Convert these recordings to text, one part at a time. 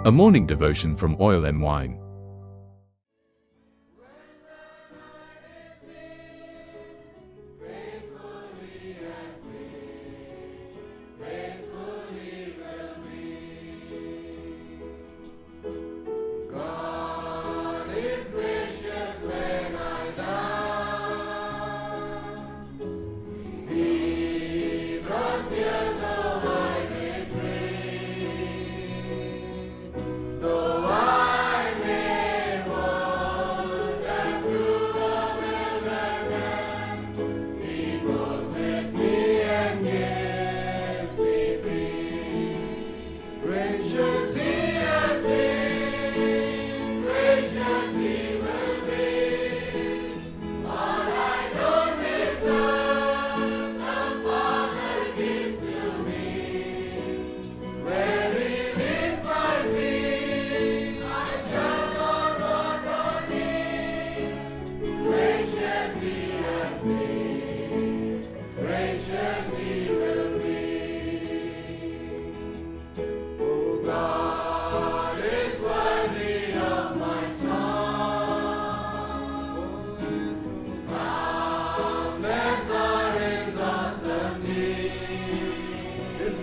A morning devotion from Oil and Wine.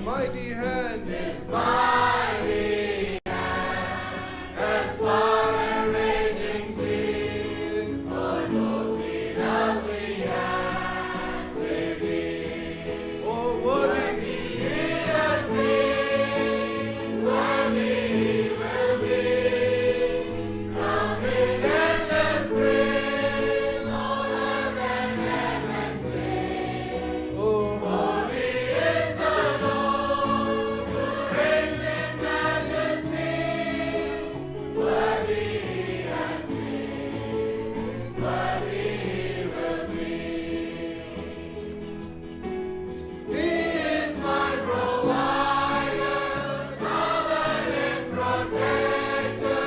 Mighty hand, His mighty hand has far and raging sea. For those He loves, He hath redeemed. oh worthy He has been, worthy He will be. Crowned in endless praise, on earth and heaven sing. oh Holy is the Lord, who reigns in majesty. Worthy He has been, worthy He will be. He is my provider, covenant protector.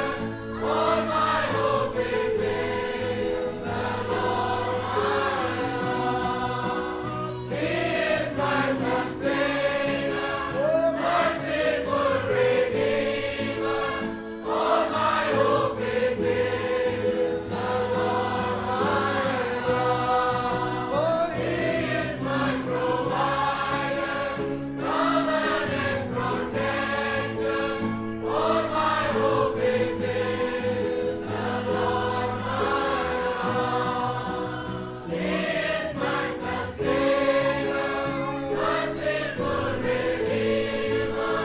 All my hope is in the Lord my God. He is my sustainer, merciful Redeemer. All my hope is in the Lord my God. Oh, He is my provider, covenant protector. All my hope is in the Lord my God. He is my sustainer, merciful Redeemer.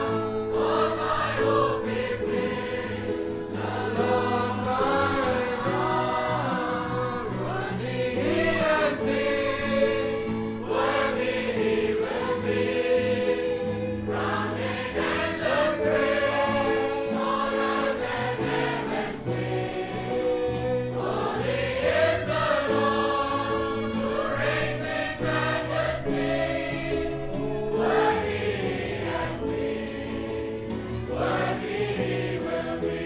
All my hope is in the Lord my God. Worthy He has been, worthy He will be. Crowned in endless praise, on earth and heaven sing. Holy is the Lord, who reigns in majesty. Worthy He has been, worthy He will be.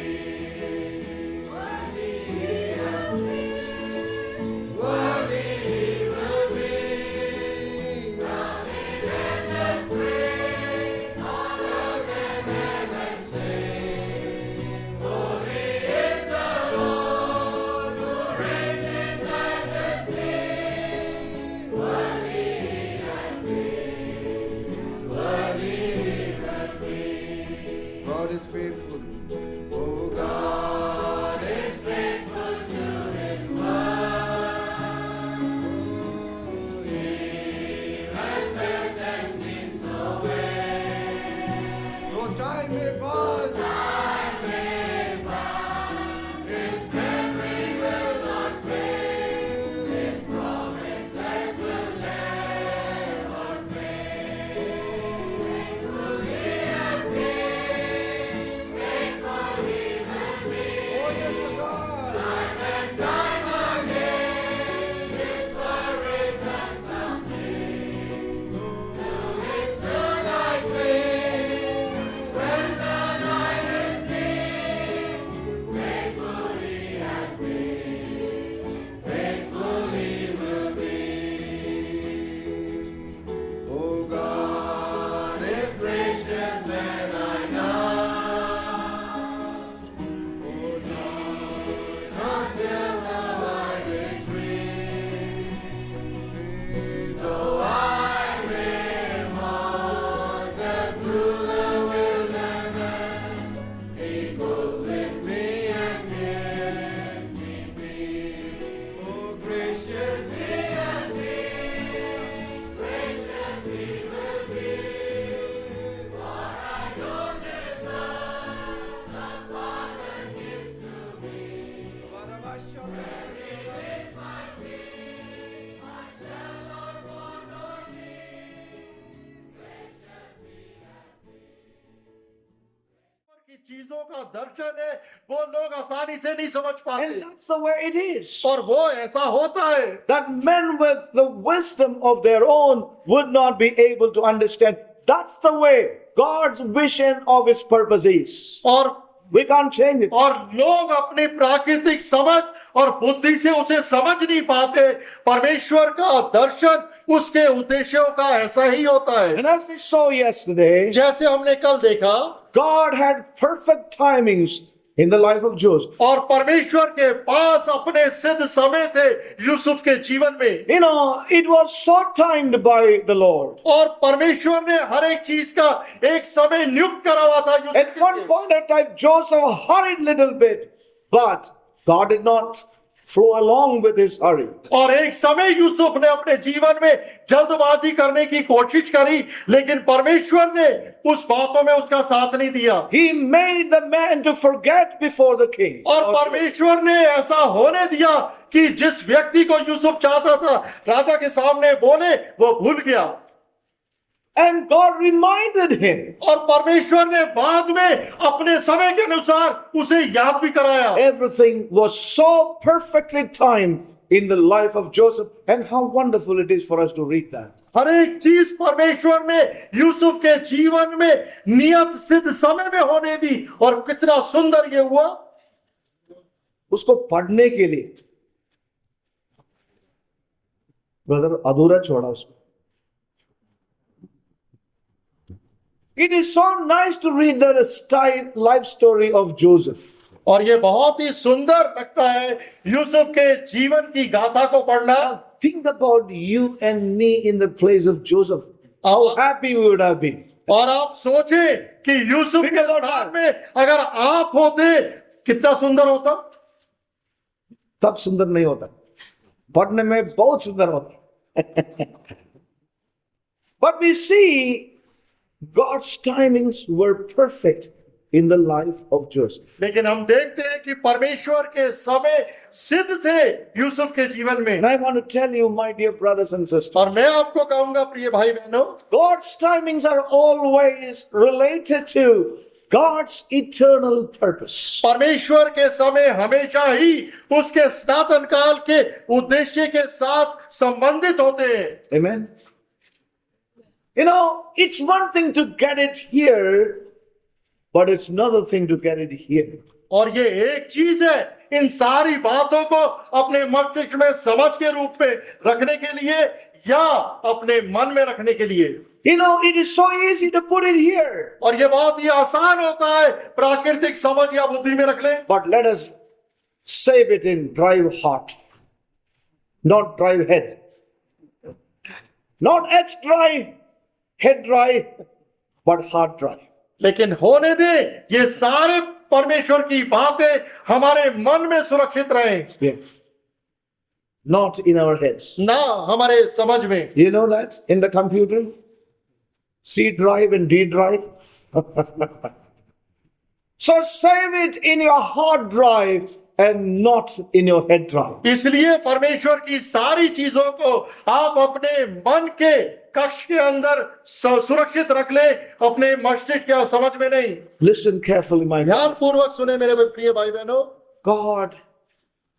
Worthy He has been, worthy He will be. Crowned in endless praise, on earth and heaven sing. Holy is the Lord, who reigns in majesty. Worthy He has been, worthy He will be. God is faithful. Oh God, God is faithful to His word. Even when there seems no way, though time may pass, time may pass, His memory will not fail. His promises will never fail. Faithful He has been, faithful He will be. oh yes, O God, Time and time again, His word returns from me. To His true light gleam, when the night चीजों का दर्शन है वो लोग आसानी से नहीं समझ पाते, And that's the way it is. और वो ऐसा होता है That men with the wisdom of their own would not be able to understand. That's the way God's vision of His purpose is. और We can't change it. और लोग अपनी प्राकृतिक समझ और बुद्धि से उसे समझ नहीं पाते। परमेश्वर का दर्शन उसके उद्देश्यों का ऐसा ही होता है। And as we saw yesterday, जैसे हमने कल देखा, God had perfect timings in the life of Joseph. और परमेश्वर के पास अपने सिद्ध समय थे यूसुफ के जीवन में, You know, it was so timed by the Lord. और परमेश्वर ने हर एक चीज का एक समय नियुक्त करा हुआ था यूसुफ At के one लिए। point of time, Joseph hurried little bit, but God did not flow along with his hurry. और एक समय यूसुफ ने अपने जीवन में जल्दबाजी करने की कोशिश करी, लेकिन परमेश्वर ने उस बातों में उसका साथ नहीं दिया, He made the man to forget before the king. और परमेश्वर ने ऐसा होने दिया कि जिस व्यक्ति को यूसुफ चाहता था राजा के सामने बोले, वो भूल गया। And God reminded him. और परमेश्वर ने बाद में अपने समय के अनुसार उसे याद भी कराया। Everything was so perfectly timed in the life of Joseph, and how wonderful it is for us to read that. हर एक चीज परमेश्वर ने यूसुफ के जीवन में नियत सिद्ध समय में होने दी, और कितना सुंदर ये हुआ। उसको पढ़ने के लिए ब्रदर अधूरा छोड़ा उसको। It is so nice to read the life story of Joseph. और ये बहुत ही सुंदर लगता है यूसुफ के जीवन की गाथा को पढ़ना। Think about you and me in the place of Joseph. How happy we would have been. और आप सोचें कि यूसुफ के स्थान में अगर आप होते कितना सुंदर होता। तब सुंदर नहीं होता, पढ़ने में बहुत सुंदर होता। But we see God's timings were perfect in the life of Joseph. लेकिन हम देखते हैं कि परमेश्वर के समय सिद्ध थे यूसुफ के जीवन में। And I want to tell you, my dear brothers and sisters, और मैं आपको कहूंगा प्रिय भाई बहनों, God's timings are always related to God's eternal purpose. परमेश्वर के समय हमेशा ही उसके सनातन काल के उद्देश्य के साथ संबंधित होते हैं। Amen. You know, it's one thing to get it here, but it's another thing to get it here. और ये एक चीज है इन सारी बातों को अपने मस्तिष्क में समझ के रूप में रखने के लिए या अपने मन में रखने के लिए। You know, it is so easy to put it here, और ये बहुत ही आसान होता है प्राकृतिक समझ या बुद्धि में रख ले, but let us save it in drive heart, not drive head. Not head dry, head dry, but heart dry. लेकिन होने दे ये सारे परमेश्वर की बातें हमारे मन में सुरक्षित रहें, Yes. Not in our heads. ना हमारे समझ में। You know that in the computer? C drive and D drive. So save it in your hard drive and not in your head drive. इसलिए परमेश्वर की सारी चीजों को आप अपने मन के कक्ष के अंदर सुरक्षित रख ले, अपने मस्तिष्क या समझ में नहीं। Listen carefully, my ध्यान friend. पूर्वक सुने मेरे प्रिय भाई बहनों, God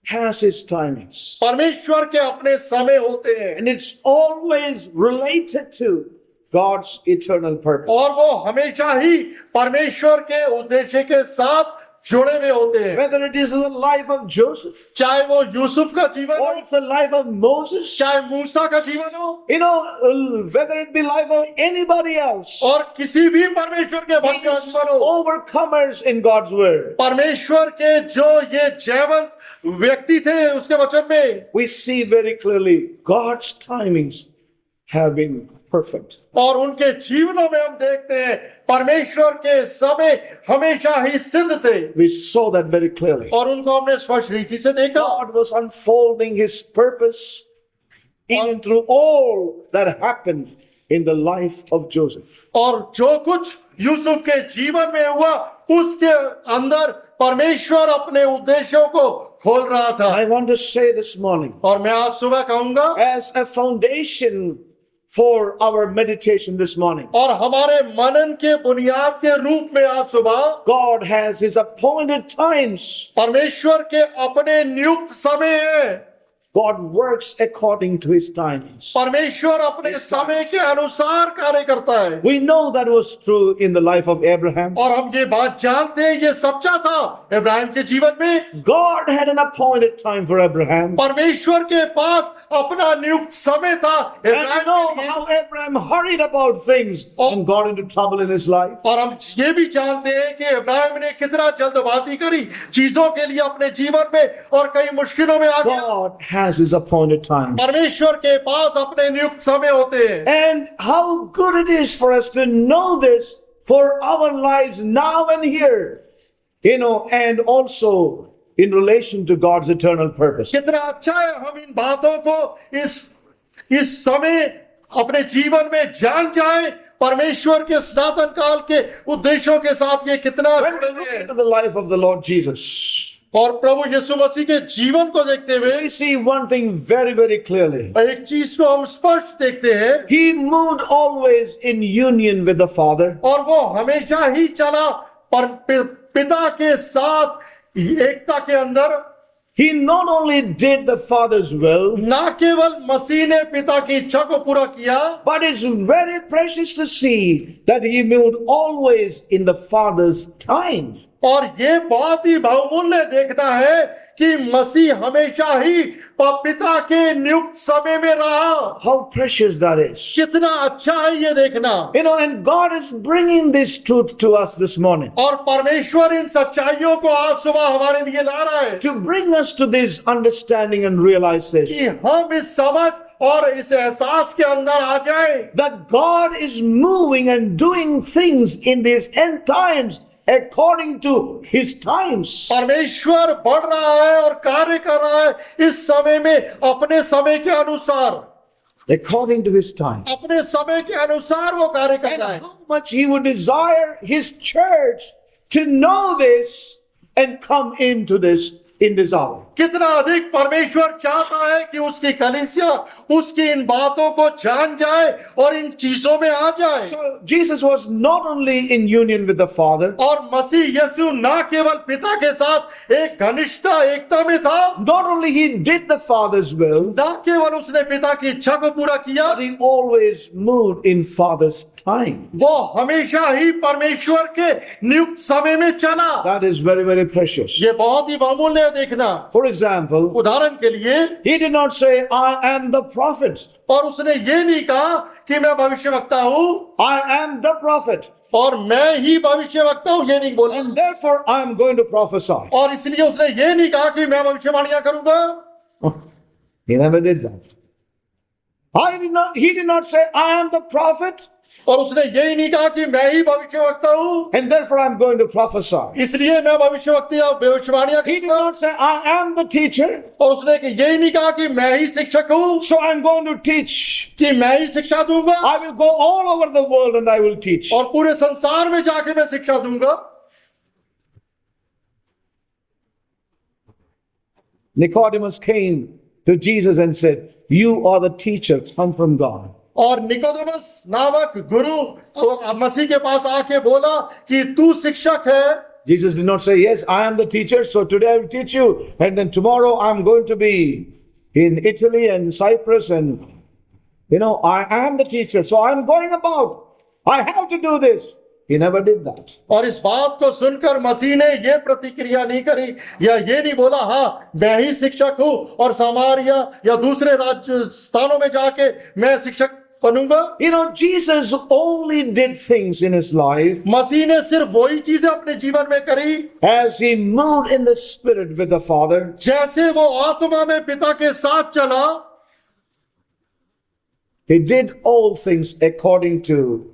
has His timings, परमेश्वर के अपने समय होते हैं, and it's always related to God's eternal purpose. और वो हमेशा ही परमेश्वर के उद्देश्य के साथ जुड़े हुए होते हैं। Whether it is in the life of Joseph चाहे वो यूसुफ का जीवन or हो, it's the life of Moses, चाहे मूसा का जीवन हो, you know, whether it be life of anybody else, और किसी भी परमेश्वर के भक्त का these जीवन हो, overcomers in God's word, परमेश्वर के जो ये जयवंत व्यक्ति थे उसके वचन में we see very clearly God's timings have been perfect. और उनके जीवनों में हम देखते हैं परमेश्वर के समय हमेशा ही सिद्ध थे, We saw that very clearly. और उनको हमने स्पष्ट रीति से देखा। God was unfolding His purpose even through all that happened in the life of Joseph. और जो कुछ यूसुफ के जीवन में हुआ उसके अंदर परमेश्वर अपने उद्देश्यों को खोल रहा था। I want to say this morning, और मैं आज सुबह कहूंगा as a foundation for our meditation this morning. और हमारे मनन के बुनियाद के रूप में आज सुबह God has His appointed times. परमेश्वर के अपने नियुक्त समय है। God works according to His timings. परमेश्वर अपने समय के अनुसार कार्य करता है। We know that was true in the life of Abraham. और हम ये बात जानते हैं, ये सच्चा था इब्राहिम के जीवन में। God had an appointed time for Abraham. परमेश्वर के पास अपना नियुक्त समय था And you इब्राहिम know के लिए। how Abraham hurried about things and got into trouble in his life. और हम ये भी जानते हैं कि इब्राहिम ने कितना जल्दबाजी करी चीजों के लिए अपने जीवन में और कई मुश्किलों में आ गया। God has His appointed time. परमेश्वर के पास अपने नियुक्त समय होते हैं। And how good it is for us to know this for our lives now and here, and also in relation to God's eternal purpose. कितना अच्छा है हम इन बातों को इस समय अपने जीवन में जान जाए। परमेश्वर के स्नातन काल के उद्देश्यों के साथ ये कितना When we look into the life of the Lord Jesus, और प्रभु यीशु मसीह के जीवन को देखते हुए we see one thing very, very clearly. एक चीज को हम स्पष्ट देखते हैं, He moved always in union with the Father. और वो हमेशा ही चला पर पिता के साथ एकता के अंदर। He not only did the Father's will, ना केवल मसीह ने पिता की इच्छा को पूरा किया, but it's very precious to see that He moved always in the Father's time. और ये बहुत ही बहुमूल्य देखना है कि मसीह हमेशा ही पिता के नियुक्त समय में रहा। How precious that is. कितना अच्छा है ये देखना। And God is bringing this truth to us this morning और परमेश्वर इन सच्चाइयों को आज सुबह हमारे लिए ला रहा है to bring us to this understanding and realization कि हम इस समझ और इस एहसास के अंदर आ जाए that God is moving and doing things in these end times according to His times. परमेश्वर बढ़ रहा है और कार्य कर रहा है इस समय में अपने समय के अनुसार, According to His time. अपने समय के अनुसार वो कार्य कर And रहा है। how much He would desire His church to know this and come into this in this hour. कितना अधिक परमेश्वर चाहता है कि उसकी कलीसिया उसकी इन बातों को जान जाए और इन चीजों में आ जाए। So Jesus was not only in union with the Father, और मसीह यीशु ना केवल पिता के साथ एक घनिष्ठता एकता में था, not only He did the Father's will, ना केवल उसने पिता की इच्छा को पूरा किया, but He always moved in Father's time. वो हमेशा ही परमेश्वर के नियुक्त समय में चला। That is very, very precious. ये बहुत ही बहुमूल्य है देखना। For example, उदाहरण के लिए He did not say, I am the prophet. और उसने ये नहीं कहा कि मैं भविष्यवक्ता हूँ I am the prophet. और मैं ही भविष्यवक्ता हूँ, ये नहीं बोला। And therefore I am going to prophesy. और इसलिए उसने ये नहीं कहा कि मैं भविष्यवाणियां करूंगा। He never did that. He did not say, I am the prophet, और उसने यही नहीं कहा कि मैं ही भविष्यवक्ता हूँ and therefore I am going to prophesy. इसलिए मैं भविष्यवाणियां He did करूंगा। not say, I am the teacher, और उसने यही नहीं कहा कि मैं ही शिक्षक हूँ so I am going to teach. कि मैं ही शिक्षा दूंगा I will go all over the world and I will teach. और पूरे संसार में जाके मैं शिक्षा दूंगा। Nicodemus came to Jesus and said, you are the teacher, come from God. और निकोदेमस नामक गुरु मसीह के पास आके बोला कि तू शिक्षक है। Jesus did not say, yes, I am the teacher, so today I will teach you, and then tomorrow I'm going to be in Italy and Cyprus, and I am the teacher, so I'm going about. I have to do this. He never did that. और इस बात को सुनकर मसीह ने ये प्रतिक्रिया नहीं करी या ये नहीं बोला हाँ मैं ही शिक्षक हूँ और सामारिया या दूसरे राज्य स्थानों में जाके मैं शिक्षक बनूंगा। Jesus only did things in his life मसीह ने सिर्फ वही चीजें अपने जीवन में करी as he moved in the spirit with the Father. जैसे वो आत्मा में पिता के साथ चला। He did all things according to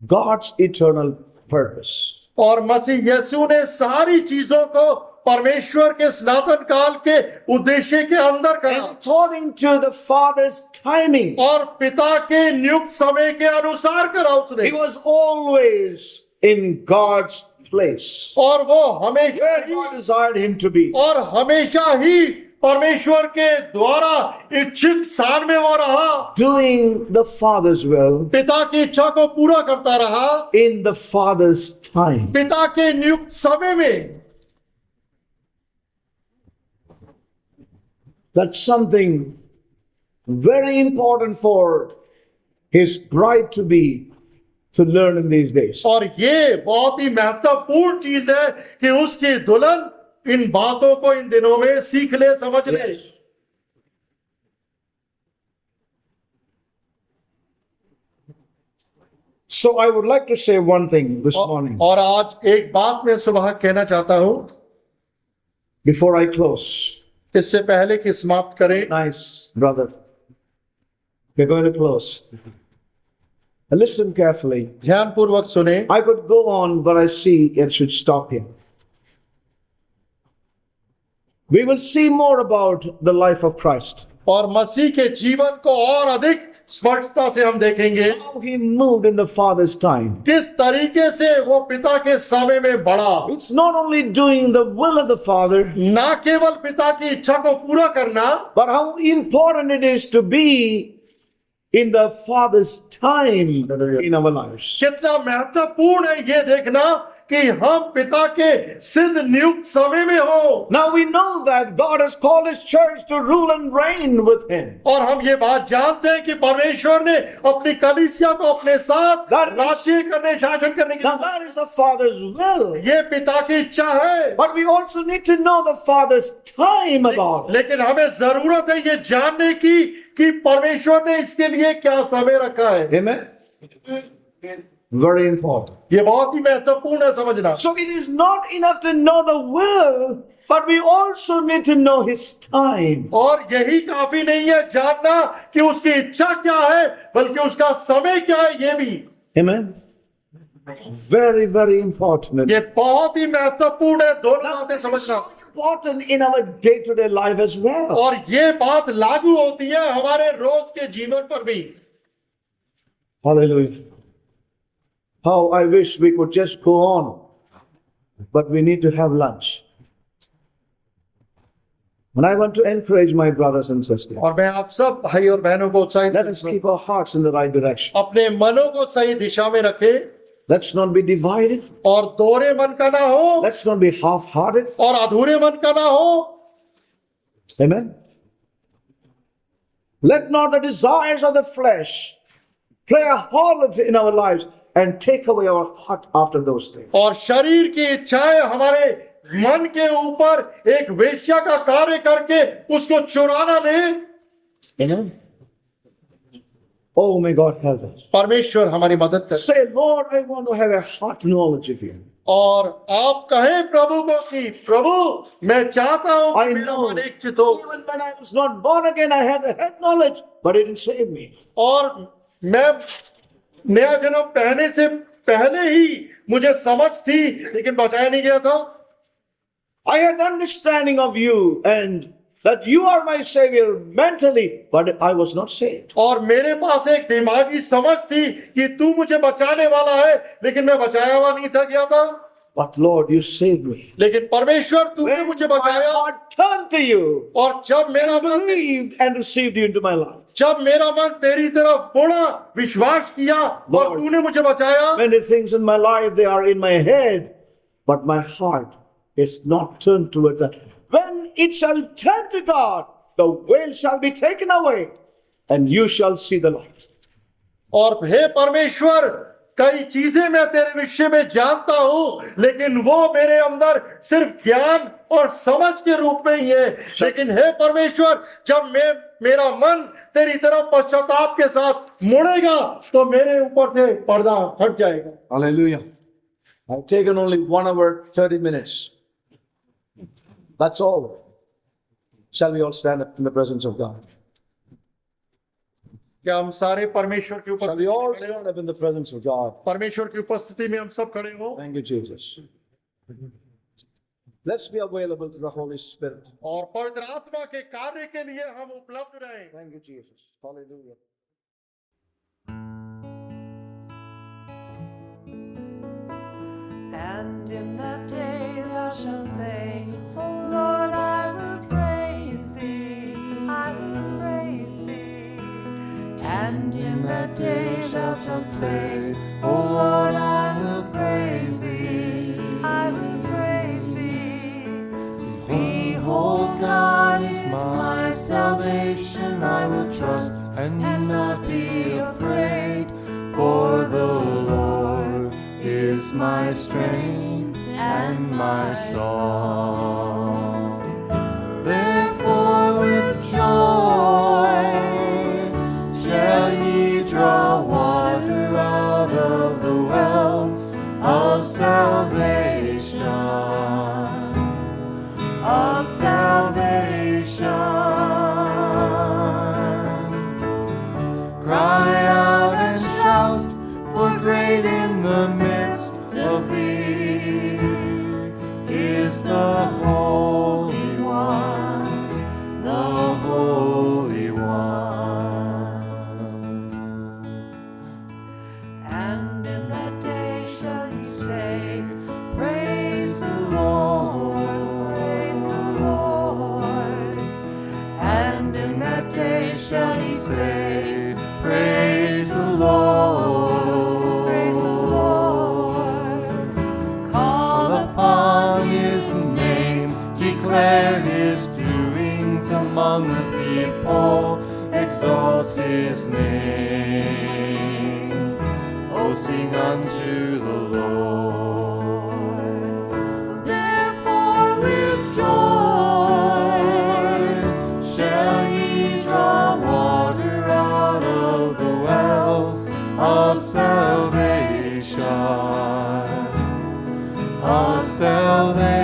God's eternal purpose. और मसीह यीशु ने सारी चीजों को परमेश्वर के स्नातन काल के उद्देश्य के अंदर करा according to the Father's timing. और पिता के नियुक्त समय के अनुसार करा उसने। He was always in God's place और वो हमेशा where he God desired him to be. और हमेशा ही परमेश्वर के द्वारा इच्छित स्थान में वो रहा, doing the Father's will पिता की इच्छा को पूरा करता रहा, in the Father's time. पिता के नियुक्त समय में। That's something very important for his bride to learn in these days. और ये बहुत ही महत्वपूर्ण चीज है कि उसकी दुल्हन इन बातों को इन दिनों में सीख ले, समझ ले। So I would like to say one thing this morning और आज एक बात मैं सुबह कहना चाहता हूं, before I close. इससे पहले कि समाप्त करें। Nice, brother. We're going to close. Listen carefully. ध्यानपूर्वक सुने। I could go on, but I see it should stop here. We will see more about the life of Christ. और मसीह के जीवन को और अधिक स्पष्टता से हम देखेंगे, How he moved in the Father's time. किस तरीके से वो पिता के समय में बढ़ा। It's not only doing the will of the Father, ना केवल पिता की इच्छा को पूरा करना, but how important it is to be in the Father's time in our lives. कितना महत्वपूर्ण है ये देखना कि हम पिता के सिद्ध नियुक्त समय में हो। Now we know that God has called his church to rule and reign with him. और हम ये बात जानते हैं कि परमेश्वर ने अपनी कलीसिया को अपने साथ राज्य करने, शासन करने की, Now that is the Father's will. ये पिता की इच्छा है। But we also need to know the Father's time about it. लेकिन हमें जरूरत है ये जानने की कि परमेश्वर ने इसके लिए क्या समय रखा है। Amen? Very important. ये बहुत ही महत्वपूर्ण है समझना। So it is not enough to know the will, but we also need to know his time. और यही काफी नहीं है जानना कि उसकी इच्छा क्या है, बल्कि उसका समय क्या है ये भी। Amen? Very, very important. ये बहुत ही महत्वपूर्ण है, दोनों Now, बातें this is समझना। so important in our day-to-day life as well. और ये बात लागू होती है हमारे रोज के जीवन पर भी। Hallelujah. How I wish we could just go on, but we need to have lunch. And I want to encourage my brothers and sisters. और मैं आप सब भाई और बहनों को उत्साहित Let us keep our hearts in the right direction. अपने मनों को सही दिशा में रखें Let's not be divided. और दोहरे मन का ना हो Let's not be half-hearted. और अधूरे मन का ना हो। Amen. Let not the desires of the flesh play a harlot in our lives and take away our heart after those things. और शरीर की इच्छाएं हमारे मन के ऊपर एक वेश्या का कार्य करके उसको चुराना ले। Amen. Oh, may God help us. परमेश्वर हमारी मदद करे। Say, Lord, I want to have a heart knowledge of you. और आप कहें प्रभु को कि प्रभु मैं चाहता हूं I कि मेरा know. मन इच्छित हो। Even when I was not born again, I had a head knowledge, but it didn't save me. और मैं नया जन्म पहने से पहले ही मुझे समझ थी, लेकिन बचाया नहीं गया था। I had understanding of you and that you are my savior mentally, but I was not saved. और मेरे पास एक दिमागी समझ थी कि तू मुझे बचाने वाला है, लेकिन मैं बचाया हुआ नहीं था गया था। But Lord, you saved me. लेकिन परमेश्वर तूने When मुझे my बचाया। heart turned to you, और जब मेरा मन believed and received you into my life. जब मेरा मन तेरी तरफ मुड़ा, विश्वास किया और Lord. तूने मुझे बचाया। Many things in my life, they are in my head, but my heart is not turned towards that. When it shall turn to God, the veil shall be taken away, and you shall see the light. और हे परमेश्वर, कई चीजें मैं तेरे विषय में जानता हूं, लेकिन वो मेरे अंदर सिर्फ ज्ञान और समझ के रूप में ही है। लेकिन हे परमेश्वर, जब मेरा मन तेरी तरफ पश्चाताप के साथ मुड़ेगा, तो मेरे ऊपर से पर्दा हट जाएगा। Hallelujah. I've taken only 1 hour, 30 minutes. That's all. Shall we all stand up in the presence of God? क्या हम सारे परमेश्वर की Shall we all उपस्थिति stand up in the presence of God? परमेश्वर की उपस्थिति में हम सब खड़े हो Thank you, Jesus. Let's be available to the Holy Spirit. और पवित्र आत्मा के कार्य के लिए हम उपलब्ध रहें। Thank you, Jesus. Hallelujah. And in that day thou shalt say, O Lord, I will praise thee. shall say, O Lord, I will praise thee. I will praise thee. Behold, God is my salvation. I will trust and not be afraid. For the Lord is my strength and my song. Therefore with joy shall ye draw water out of the wells of salvation, of salvation. Cry out and shout, for great in the midst of thee is the Holy One, the Holy One. And in that day shall ye say, praise the Lord, praise the Lord. And in that day shall ye say, praise the Lord, praise the Lord. Call upon his name, declare his doings among the people, exalt his name. Oh, sing unto the Lord. Therefore with joy shall ye draw water out of the wells of salvation, of salvation.